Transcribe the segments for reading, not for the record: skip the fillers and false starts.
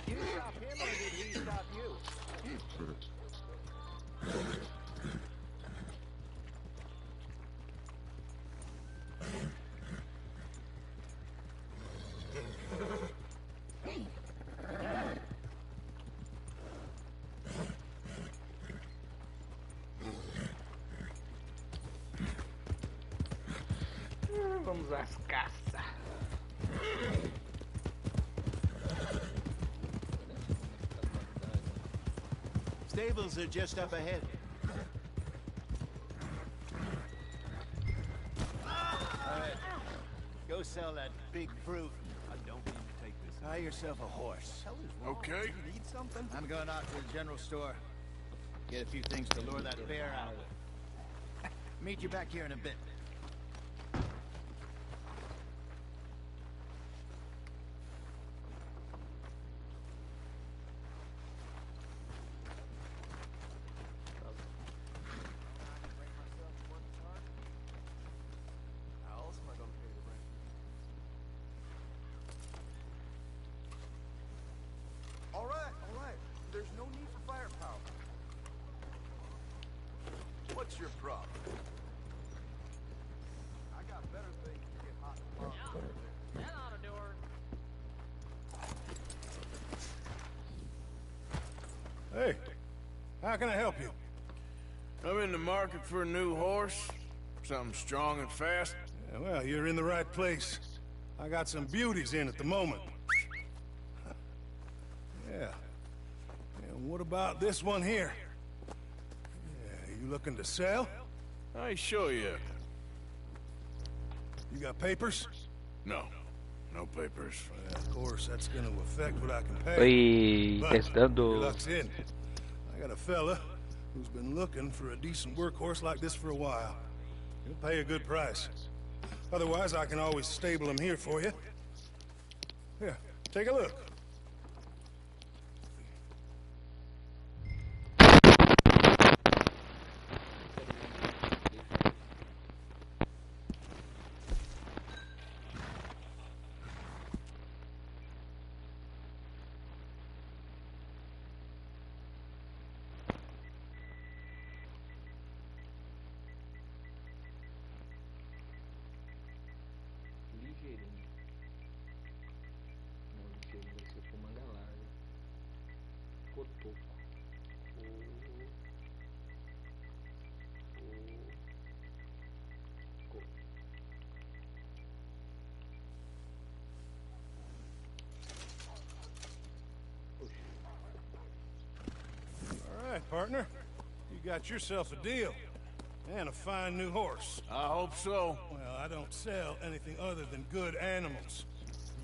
you stop him or did he stop you? Vamos às caças. Stables are just up ahead. Alright. Go sell that big brute. I don't need to take this. Buy yourself a horse. Okay. You need something? I'm going out to the general store. Get a few things to lure that bear out. Meet you back here in a bit. How else am I gonna pay the rent? All right. There's no need for firepower. What's your problem? I got better things to get hot and bothered. That ought to do her. Hey, how can I help you? I'm in the market for a new horse. Something strong and fast. Yeah, well, you're in the right place. I got some beauties in at the moment. Yeah. And what about this one here? Yeah, you looking to sell? I show you. You got papers? No. No papers. Well, of course, that's gonna affect what I can pay. Oi, But testando. your luck's in. I got a fella who's been looking for a decent workhorse like this for a while. He'll pay a good price. Otherwise, I can always stable him here for you. Here, take a look. Ligeirinho. Não, ligeirinho vai ser com manga larga. Cotoco. All right, partner. You got yourself a deal. And a fine new horse. I hope so. Well, I don't sell anything other than good animals.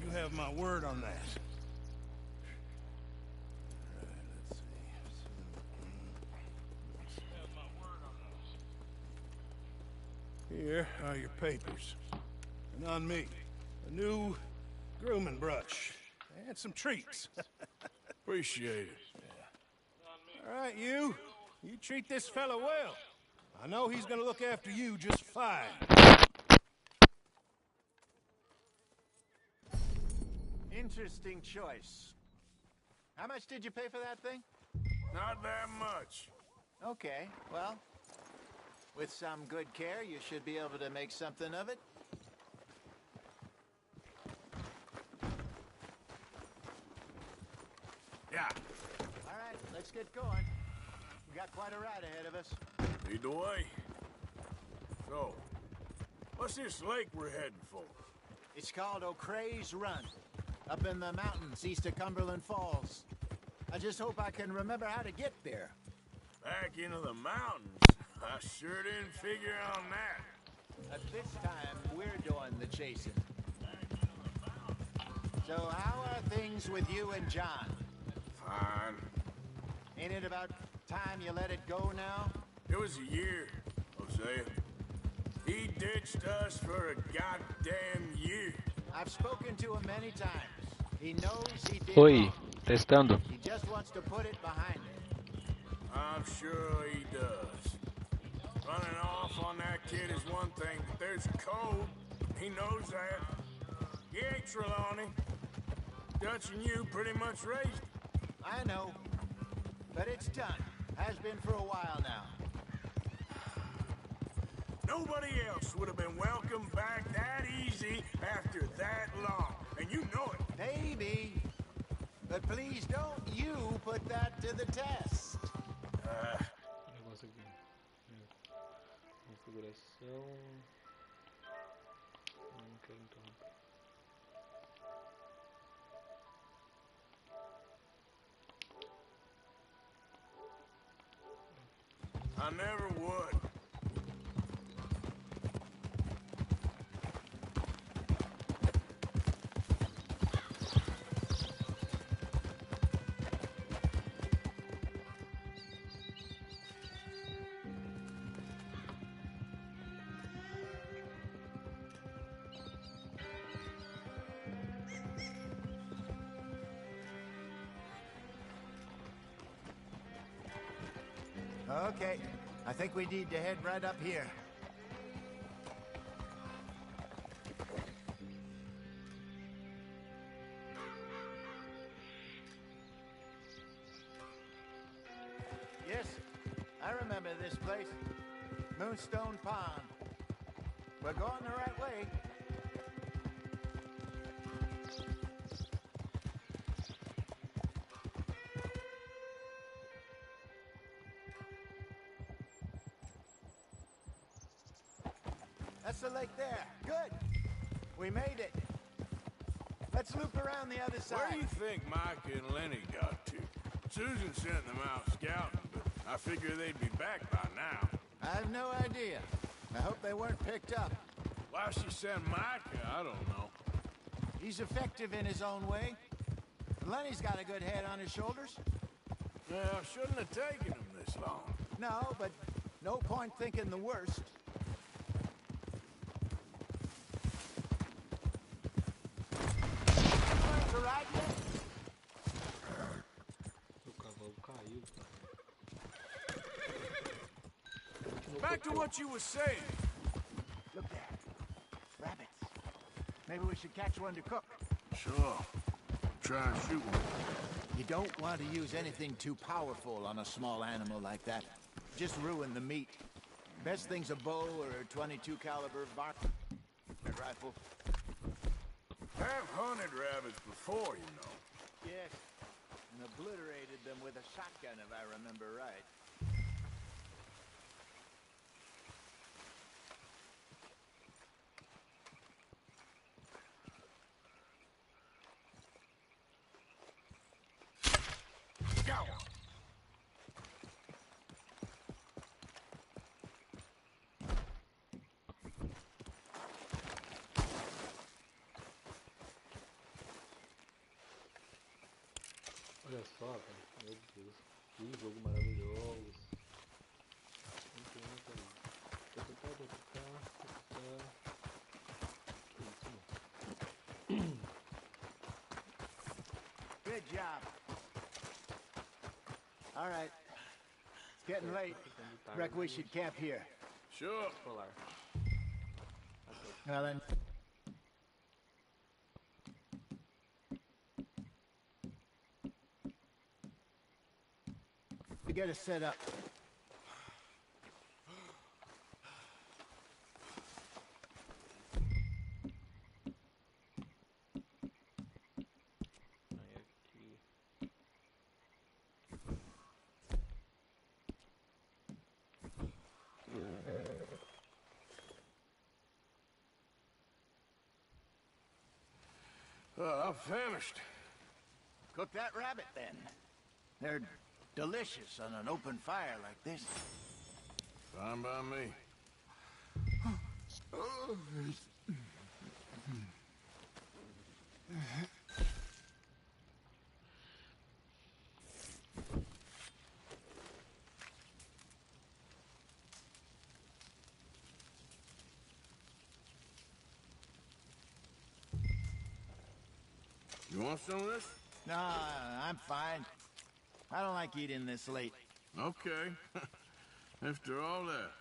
You have my word on that. All right, let's see. You have my word on those. Here are your papers. And on me, a new grooming brush. And some treats. Appreciate it. All right, you treat this fella well. I know he's gonna look after you just fine. Interesting choice. How much did you pay for that thing? Not that much. Okay, well, with some good care, you should be able to make something of it. Yeah. All right, let's get going. We got quite a ride ahead of us. Lead the way. So, what's this lake we're heading for? It's called O'Creagh's Run, up in the mountains east of Cumberland Falls. I just hope I can remember how to get there. Back into the mountains? I sure didn't figure on that. At this time, we're doing the chasing. So how are things with you and John? Fine. Ain't it about time you let it go now? It was a year, Hosea. He ditched us for a goddamn year. I've spoken to him many times. He knows he did Oi, wrong. testando. He just wants to put it behind him. I'm sure he does. Running off on that kid is one thing, but there's code. He knows that. He ain't Trelawney. Dutch and you pretty much raised him. I know. But it's done. Has been for a while now. Nobody else would have been welcomed back that easy after that long. And you know it. Maybe. But please don't you put that to the test. Negócio aqui. Configuração. Não quero interromper. I never would. Okay, I think we need to head right up here. Yes, I remember this place. Moonstone Pond. We're going the right way. That's the lake there. Good. We made it. Let's loop around the other side. Where do you think Micah and Lenny got to? Susan sent them out scouting, but I figure they'd be back by now. I have no idea. I hope they weren't picked up. Why she sent Micah, I don't know. He's effective in his own way. Lenny's got a good head on his shoulders. Well, shouldn't have taken him this long. No, but no point thinking the worst. Learn to ride yet? O cavalo caiu, cara. Back to what you were saying. Look there. Rabbits. Maybe we should catch one to cook. Sure. Try and shoot one. You don't want to use anything too powerful on a small animal like that. Just ruin the meat. Best thing's a bow or a .22 caliber rifle. I've hunted rabbits before, you know. Yes, and obliterated them with a shotgun, if I remember right. Go! Olha só, cara. Meu Deus. Que jogo maravilhoso. Good job. All right. It's getting late. Reckon we should camp here. Sure. Polar. Well then. We get us set up. Aí aqui. I'm famished. Cook that rabbit then. They're delicious on an open fire like this. Fine by me. You want some of this? Nah, I'm fine. I don't like eating this late. Okay. After all that.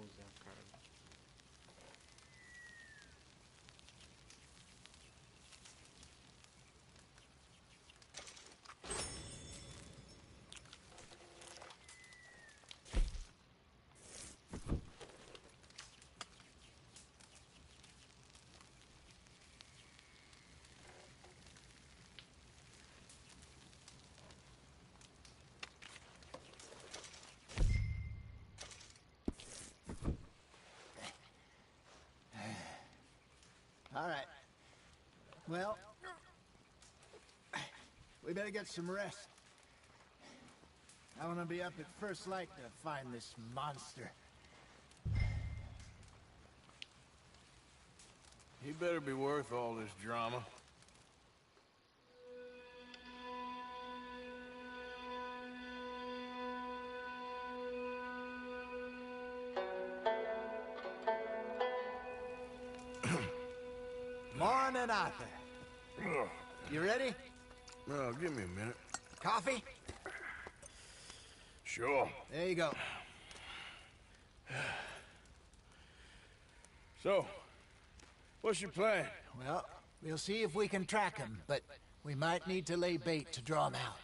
cozinhar carne. All right. Well, we better get some rest. I want to be up at first light to find this monster. He better be worth all this drama. Morning, Arthur. You ready? Well, give me a minute. Coffee? Sure. There you go. So, what's your plan? Well, we'll see if we can track him, but we might need to lay bait to draw him out.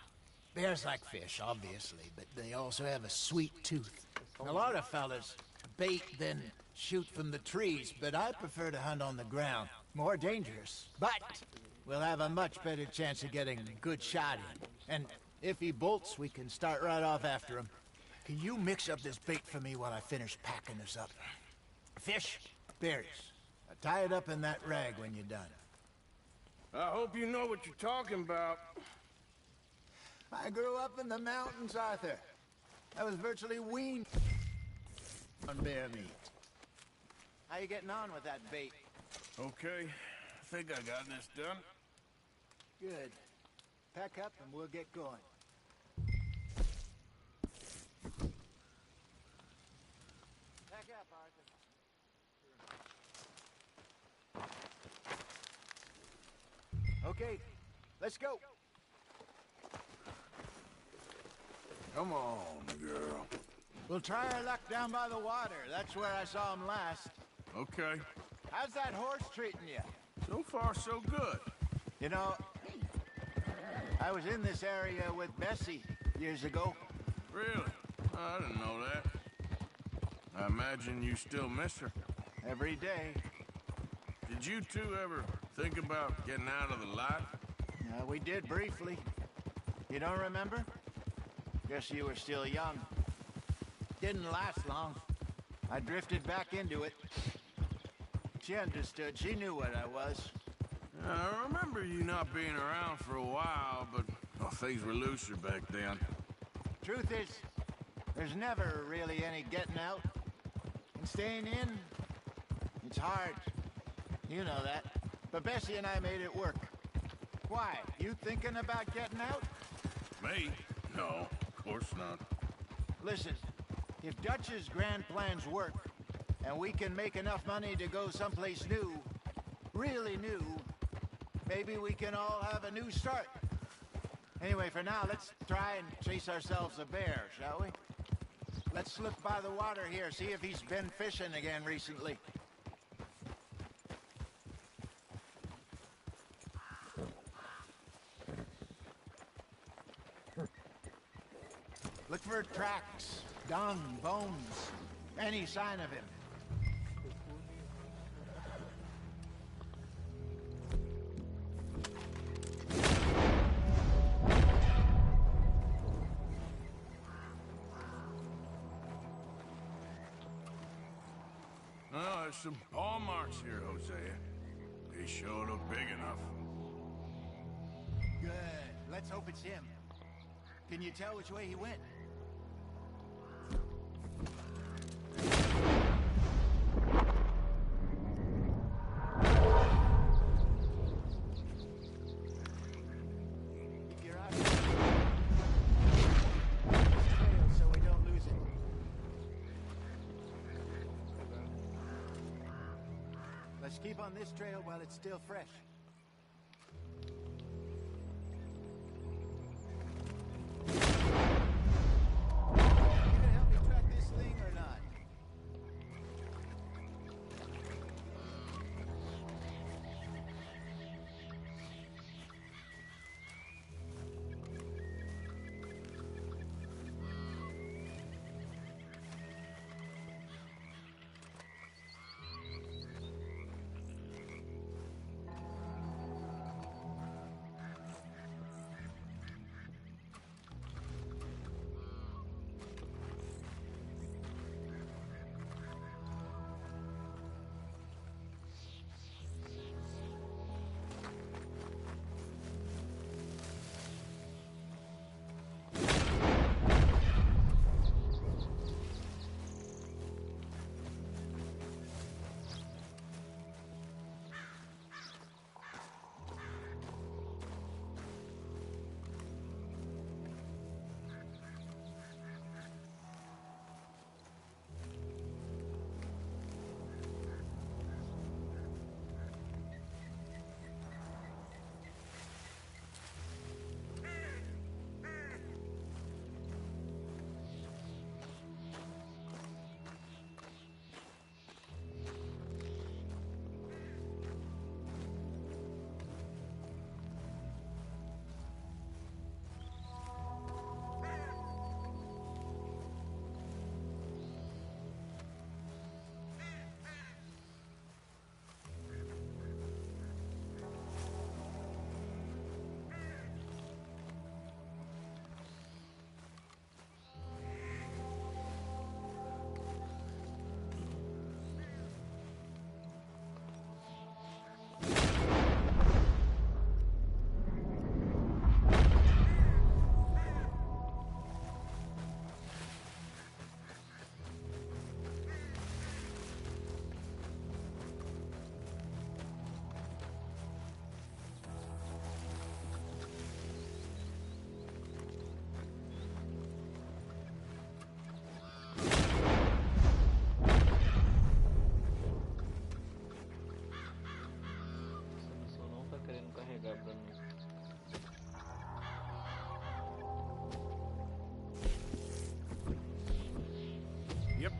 Bears like fish, obviously, but they also have a sweet tooth. A lot of fellas bait then shoot from the trees, but I prefer to hunt on the ground. More dangerous, but we'll have a much better chance of getting a good shot in. And if he bolts, we can start right off after him. Can you mix up this bait for me while I finish packing this up? Fish, berries. Tie it up in that rag when you're done. I hope you know what you're talking about. I grew up in the mountains, Arthur. I was virtually weaned on bear meat. How you getting on with that bait? Okay, I think I got this done. Good. Pack up and we'll get going. Pack up, Arthur. Okay, let's go. Come on, girl. We'll try our luck down by the water. That's where I saw him last. Okay. How's that horse treating you? So far, so good. You know, I was in this area with Bessie years ago. Really? I didn't know that. I imagine you still miss her. Every day. Did you two ever think about getting out of the life? We did briefly. You don't remember? Guess you were still young. Didn't last long. I drifted back into it. She understood. She knew what I was. I remember you not being around for a while, but well, things were looser back then. Truth is, there's never really any getting out. And staying in, it's hard. You know that. But Bessie and I made it work. Why? You thinking about getting out? Me? No, of course not. Listen, if Dutch's grand plans work, and we can make enough money to go someplace new, really new, maybe we can all have a new start. Anyway, for now, let's try and chase ourselves a bear, shall we? Let's look by the water here, see if he's been fishing again recently. Look for tracks, dung, bones, any sign of him. Oh, there's some paw marks here, Hosea. They sure look big enough. Good. Let's hope it's him. Can you tell which way he went? Keep your eyes so we don't lose it. Let's keep on this trail while it's still fresh. You gonna help me track this thing or not?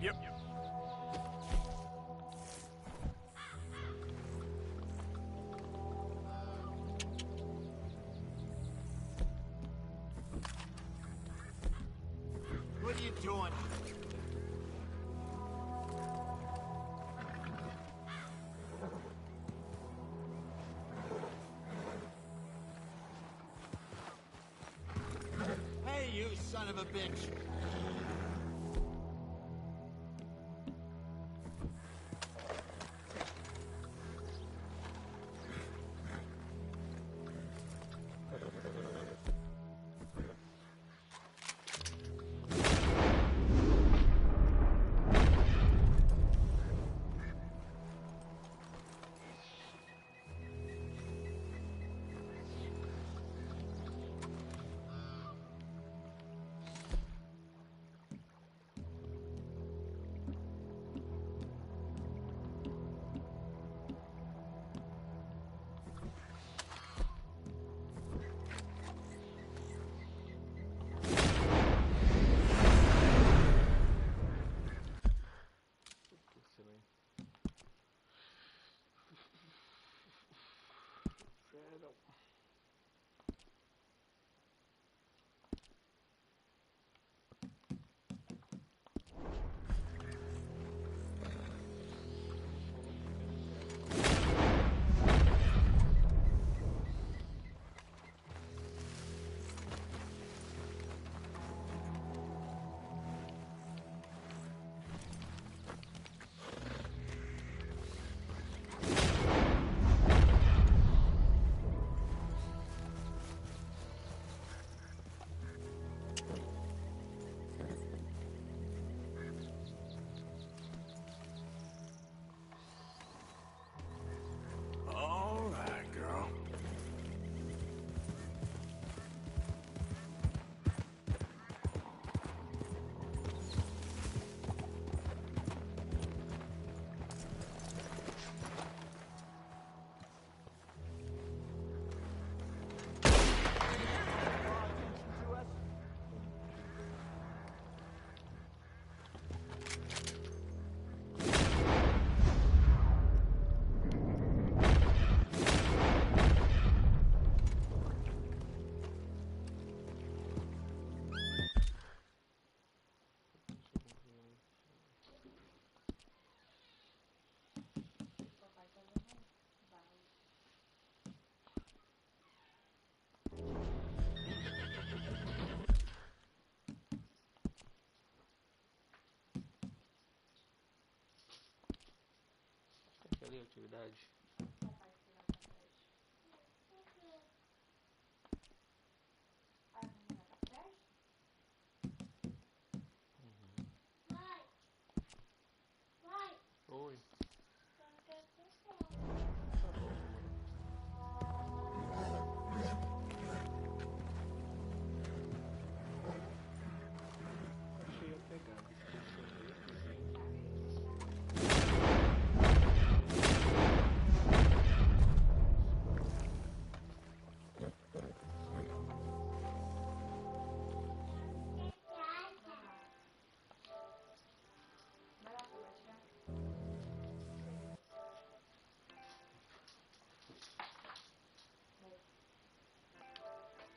Yep. What are you doing? Hey, you son of a bitch! All right, girl. Ali, atividade.